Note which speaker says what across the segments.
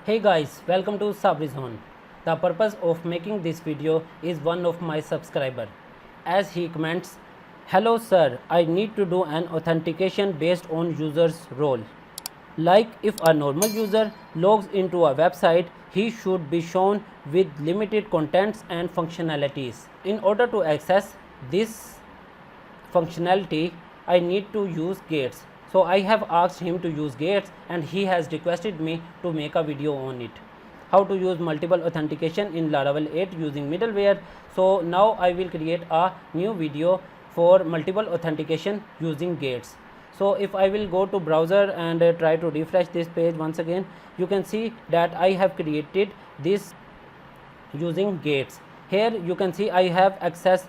Speaker 1: Hey guys, welcome to Sabri Zone. The purpose of making this video is one of my subscriber. As he comments, "Hello sir, I need to do an authentication based on user's role. Like if a normal user logs into a website, he should be shown with limited contents and functionalities. In order to access this functionality, I need to use gates. So I have asked him to use gates and he has requested me to make a video on it. How to use multiple authentication in Laravel 8 using middleware. So now I will create a new video for multiple authentication using gates. So if I will go to browser and try to refresh this page once again, you can see that I have created this using gates. Here you can see I have access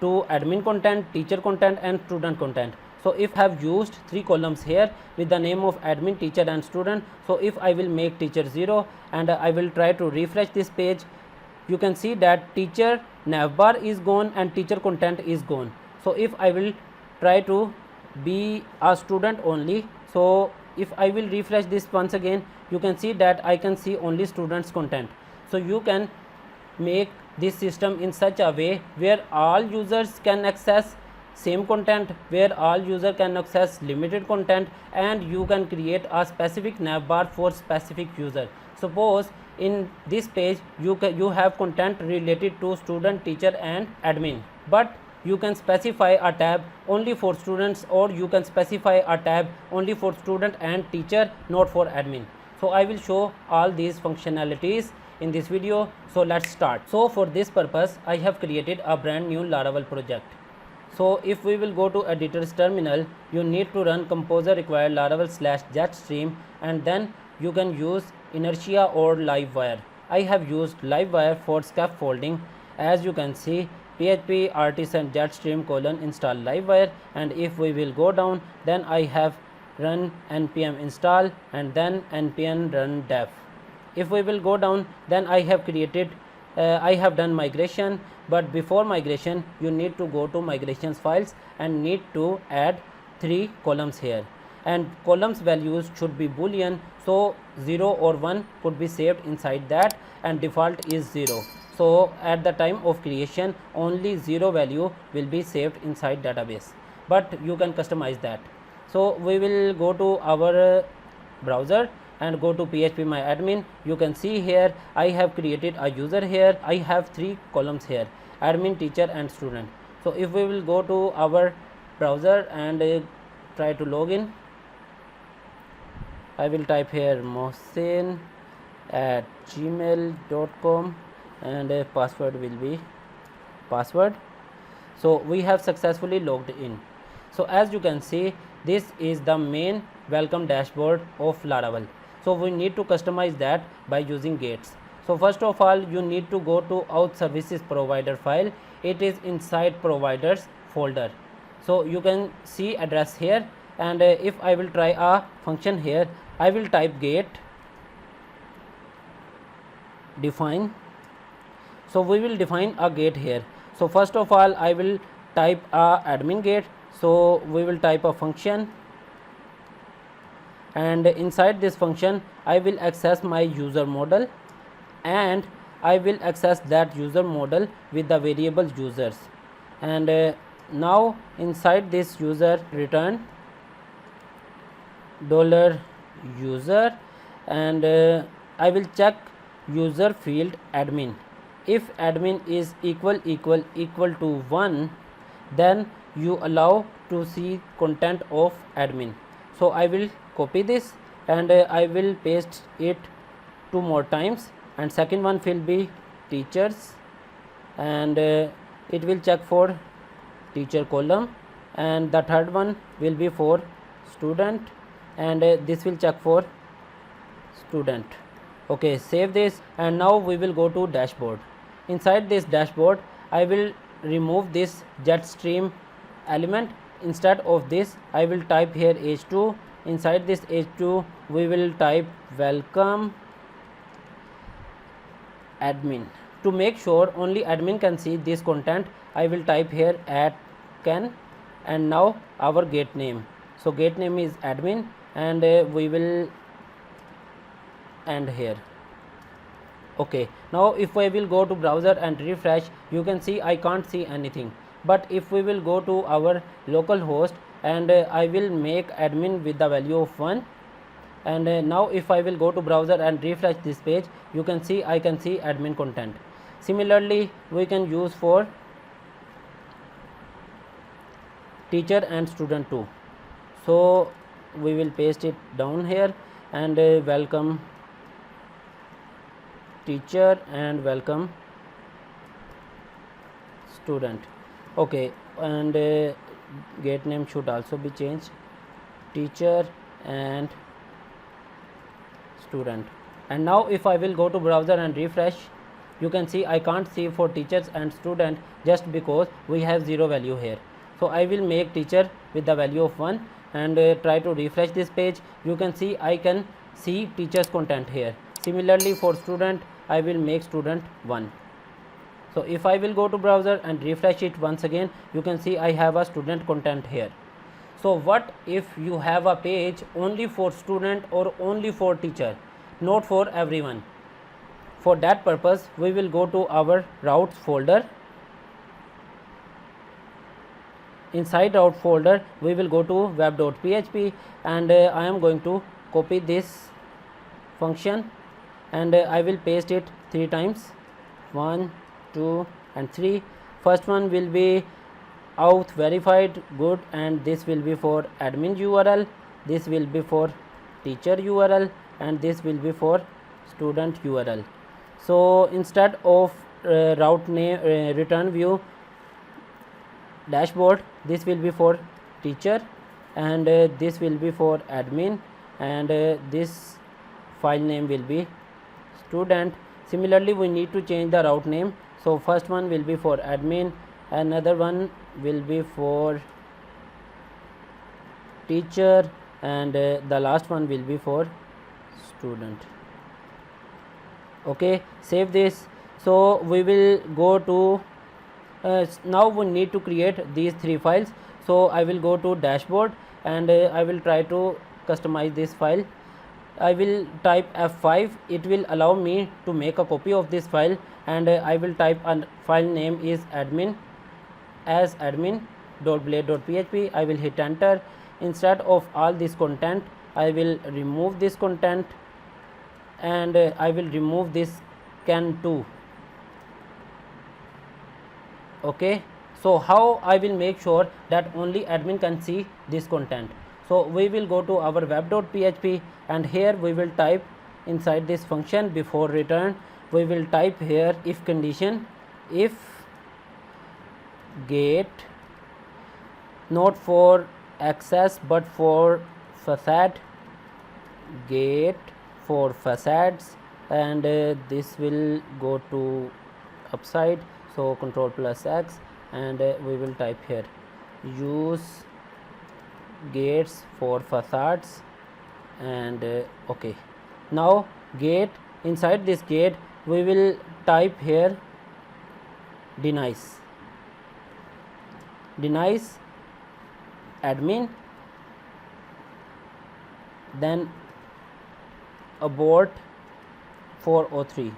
Speaker 1: to admin content, teacher content and student content. So if I have used three columns here with the name of admin, teacher and student. So if I will make teacher 0 and I will try to refresh this page, you can see that teacher navbar is gone and teacher content is gone. So if I will try to be a student only, so if I will refresh this once again, you can see that I can see only students content. So you can make this system in such a way where all users can access same content, where all user can access limited content, and you can create a specific navbar for specific user. Suppose in this page you have content related to student, teacher and admin, but you can specify a tab only for students, or you can specify a tab only for student and teacher, not for admin. So I will show all these functionalities in this video. So let's start. So for this purpose I have created a brand new Laravel project. So if we will go to editor's terminal, you need to run composer require laravel /jetstream, and then you can use inertia or livewire. I have used livewire for scaffolding. As you can see, php artisan jetstream install livewire, and if we will go down, then I have run npm install and then npm run dev. If we will go down, then I have created I have done migration, but before migration you need to go to migrations files and need to add three columns here, and columns values should be boolean, so 0 or 1 could be saved inside that, and default is 0. So at the time of creation only 0 value will be saved inside database, but you can customize that. So we will go to our browser and go to phpMyAdmin. You can see here I have created a user here. I have three columns here, admin, teacher and student. So if we will go to our browser and try to log in, I will type here mohsin@gmail.com and password will be password. So we have successfully logged in. So as you can see, this is the main welcome dashboard of Laravel. So we need to customize that by using gates. So first of all, you need to go to auth services provider file. It is inside providers folder. So you can see address here, and if I will try a function here, I will type gate define. So we will define a gate here. So first of all, I will type a admin gate. So we will type a function, and inside this function I will access my user model, and I will access that user model with the variable users, and now inside this user return $user, and I will check user field admin. If admin is equal to 1, then you allow to see content of admin. So I will copy this and I will paste it 2 more times, and second one will be teachers, and it will check for teacher column, and the third one will be for student, and this will check for student. Okay, save this, and now we will go to dashboard. Inside this dashboard I will remove this jetstream element. Instead of this I will type here h2. Inside this h2 we will type welcome admin. To make sure only admin can see this content, I will type here @can, and now our gate name. So gate name is admin, and we will end here. Okay, now if I will go to browser and refresh, you can see I can't see anything. But if we will go to our local host and I will make admin with the value of 1, and now if I will go to browser and refresh this page, you can see I can see admin content. Similarly, we can use for teacher and student too. So we will paste it down here, and welcome teacher and welcome student. Okay, and get name should also be changed, teacher and student. And now if I will go to browser and refresh, you can see I can't see for teachers and student just because we have 0 value here. So I will make teacher with the value of 1 and try to refresh this page. You can see I can see teachers content here. Similarly for student, I will make student 1. So if I will go to browser and refresh it once again, you can see I have a student content here. So what if you have a page only for student or only for teacher, not for everyone? For that purpose, we will go to our routes folder. Inside route folder, we will go to web.php, and I am going to copy this function, and I will paste it 3 times, 1, 2 and 3. First one will be auth verified, good, and this will be for admin URL, this will be for teacher URL, and this will be for student URL. So instead of route name return view dashboard, this will be for teacher, and this will be for admin, and this file name will be student. Similarly, we need to change the route name. So first one will be for admin, another one will be for teacher, and the last one will be for student. Okay, save this. So we will go to now we need to create these 3 files. So I will go to dashboard, and I will try to customize this file. I will type F5, it will allow me to make a copy of this file, and I will type a file name is admin as admin.blade.php. I will hit enter. Instead of all this content, I will remove this content, and I will remove this can2. Okay, so how I will make sure that only admin can see this content? So we will go to our web.php, and here we will type inside this function before return, we will type here if condition, if get not for access but for facade, get for facades, and this will go to upside, so control plus X, and we will type here use gates for facades, and okay. Now gate, inside this gate we will type here denies admin, then abort 403.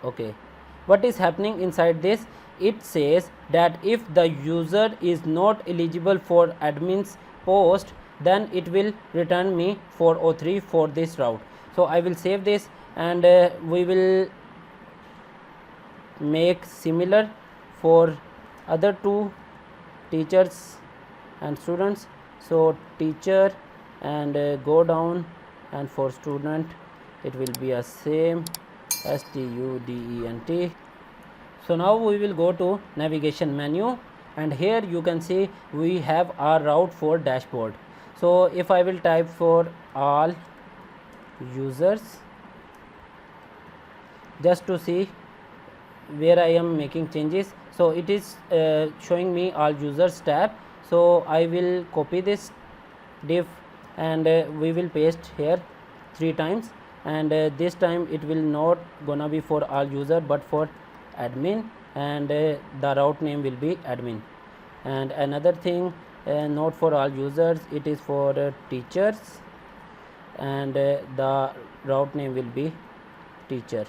Speaker 1: Okay, what is happening inside this? It says that if the user is not eligible for admin's post, then it will return me 403 for this route. So I will save this, and we will make similar for other 2, teachers and students. So teacher, and go down, and for student it will be a same student. So now we will go to navigation menu, and here you can see we have our route for dashboard. So if I will type for all users, just to see where I am making changes, so it is showing me all users tab. So I will copy this div, and we will paste here 3 times, and this time it will not gonna be for all user but for admin, and the route name will be admin. And another thing, not for all users, it is for teachers, and the route name will be teacher,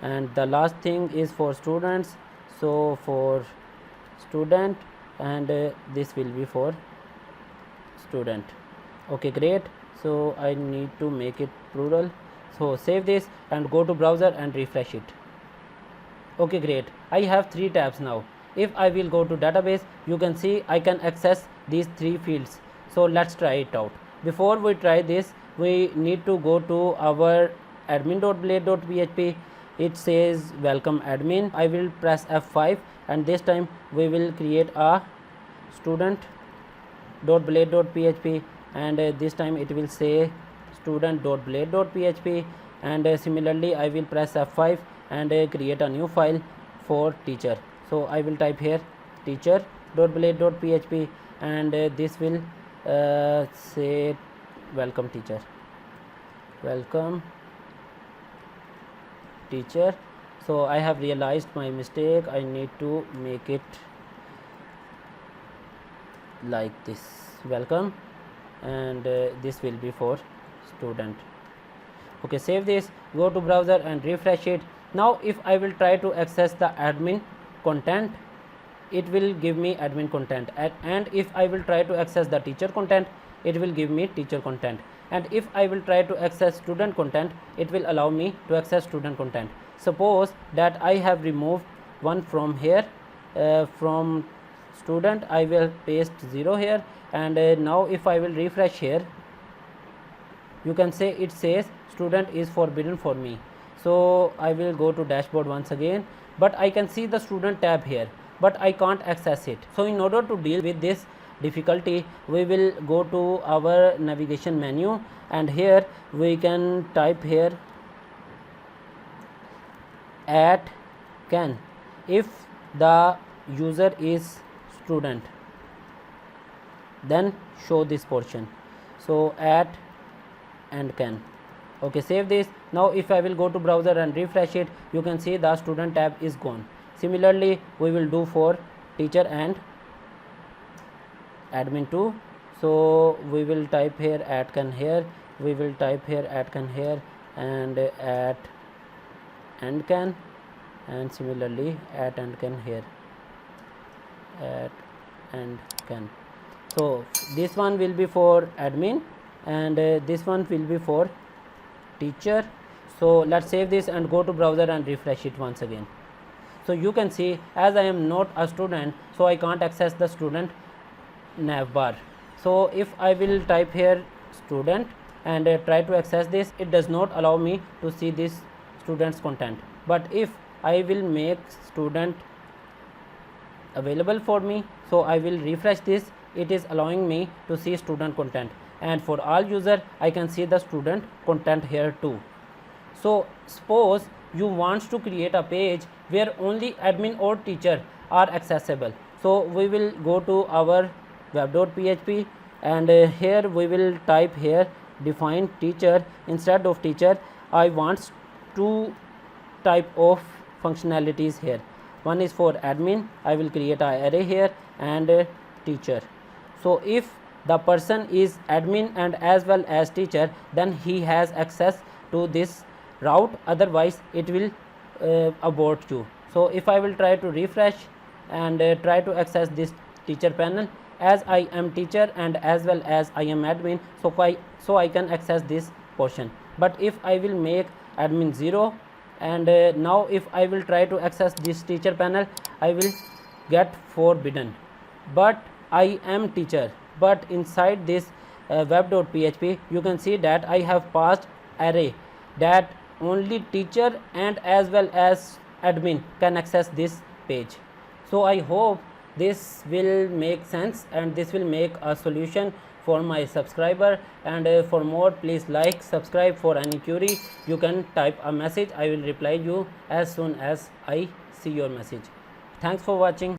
Speaker 1: and the last thing is for students. So for student, and this will be for student. Okay, great. So I need to make it plural, so save this and go to browser and refresh it. Okay, great. I have 3 tabs now. If I will go to database, you can see I can access these 3 fields. So let's try it out. Before we try this, we need to go to our admin.blade.php. It says welcome admin. I will press F5, and this time we will create a student.blade.php, and this time it will say student.blade.php, and similarly I will press F5 and create a new file for teacher. So I will type here teacher.blade.php, and this will say welcome teacher, welcome teacher. So I have realized my mistake. I need to make it like this, welcome, and this will be for student. Okay, save this, go to browser and refresh it. Now if I will try to access the admin content, it will give me admin content, and if I will try to access the teacher content, it will give me teacher content, and if I will try to access student content, it will allow me to access student content. Suppose that I have removed one from here, from student I will paste 0 here, and now if I will refresh here, you can say it says student is forbidden for me. So I will go to dashboard once again, but I can see the student tab here, but I can't access it. So in order to deal with this difficulty, we will go to our navigation menu, and here we can type here @can if the user is student, then show this portion. So and can. Okay, save this. Now if I will go to browser and refresh it, you can see the student tab is gone. Similarly we will do for teacher and admin too. So we will type here @can here, we will type here @can here, and and can, and similarly and can here, and can. So this one will be for admin, and this one will be for teacher. So let's save this and go to browser and refresh it once again. So you can see, as I am not a student, so I can't access the student nav bar. So if I will type here student and try to access this, it does not allow me to see this student's content. But if I will make student available for me, so I will refresh this, it is allowing me to see student content, and for all user I can see the student content here too. So suppose you want to create a page where only admin or teacher are accessible. So we will go to our web.php, and here we will type here define teacher. Instead of teacher, I want 2 type of functionalities here. One is for admin, I will create an array here, and teacher. So if the person is admin and as well as teacher, then he has access to this route, otherwise it will abort you. So if I will try to refresh and try to access this teacher panel, as I am teacher and as well as I am admin, so I can access this portion. But if I will make admin 0, and now if I will try to access this teacher panel, I will get forbidden. But I am teacher, but inside this web.php, you can see that I have passed array that only teacher and as well as admin can access this page. So I hope this will make sense, and this will make a solution for my subscriber. And for more, please like, subscribe. For any query, you can type a message. I will reply you as soon as I see your message. Thanks for watching.